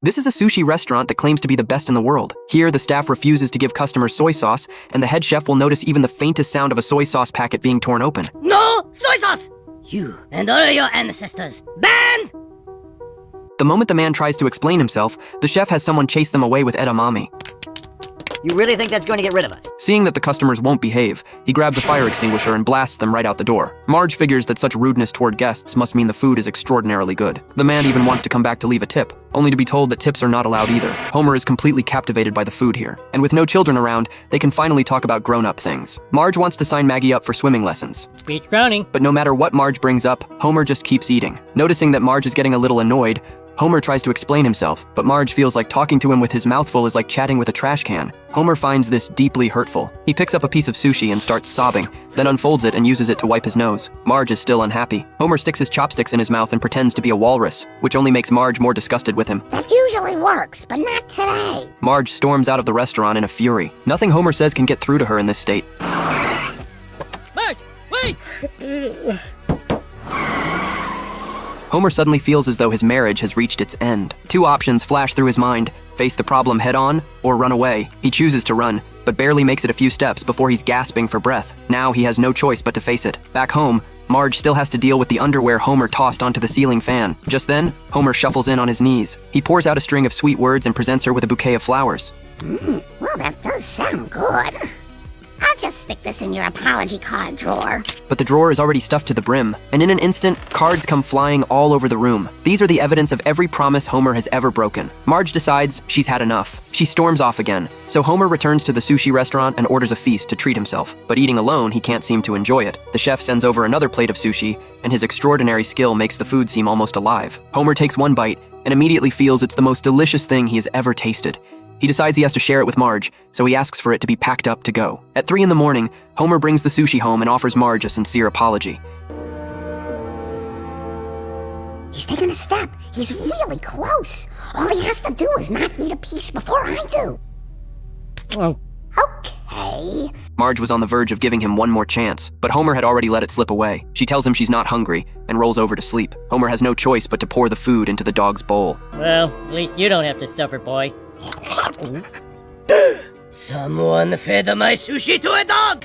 This is a sushi restaurant that claims to be the best in the world. Here, the staff refuses to give customers soy sauce, and the head chef will notice even the faintest sound of a soy sauce packet being torn open. No soy sauce! You and all your ancestors, banned! The moment the man tries to explain himself, the chef has someone chase them away with edamame. You really think that's going to get rid of us? Seeing that the customers won't behave, he grabs a fire extinguisher and blasts them right out the door. Marge figures that such rudeness toward guests must mean the food is extraordinarily good. The man even wants to come back to leave a tip, only to be told that tips are not allowed either. Homer is completely captivated by the food here, and with no children around, they can finally talk about grown-up things. Marge wants to sign Maggie up for swimming lessons. Beach drowning. But no matter what Marge brings up, Homer just keeps eating. Noticing that Marge is getting a little annoyed, Homer tries to explain himself, but Marge feels like talking to him with his mouth full is like chatting with a trash can. Homer finds this deeply hurtful. He picks up a piece of sushi and starts sobbing, then unfolds it and uses it to wipe his nose. Marge is still unhappy. Homer sticks his chopsticks in his mouth and pretends to be a walrus, which only makes Marge more disgusted with him. That usually works, but not today. Marge storms out of the restaurant in a fury. Nothing Homer says can get through to her in this state. Marge, wait! Homer suddenly feels as though his marriage has reached its end. Two options flash through his mind: face the problem head-on, or run away. He chooses to run, but barely makes it a few steps before he's gasping for breath. Now he has no choice but to face it. Back home, Marge still has to deal with the underwear Homer tossed onto the ceiling fan. Just then, Homer shuffles in on his knees. He pours out a string of sweet words and presents her with a bouquet of flowers. Well, that does sound good. I'll just stick this in your apology card drawer. But the drawer is already stuffed to the brim, and in an instant, cards come flying all over the room. These are the evidence of every promise Homer has ever broken. Marge decides she's had enough. She storms off again, so Homer returns to the sushi restaurant and orders a feast to treat himself. But eating alone, he can't seem to enjoy it. The chef sends over another plate of sushi, and his extraordinary skill makes the food seem almost alive. Homer takes one bite and immediately feels it's the most delicious thing he has ever tasted. He decides he has to share it with Marge, so he asks for it to be packed up to go. At 3 in the morning, Homer brings the sushi home and offers Marge a sincere apology. He's taking a step. He's really close. All he has to do is not eat a piece before I do. Oh. Okay. Marge was on the verge of giving him one more chance, but Homer had already let it slip away. She tells him she's not hungry and rolls over to sleep. Homer has no choice but to pour the food into the dog's bowl. Well, at least you don't have to suffer, boy. Someone fed my sushi to a dog!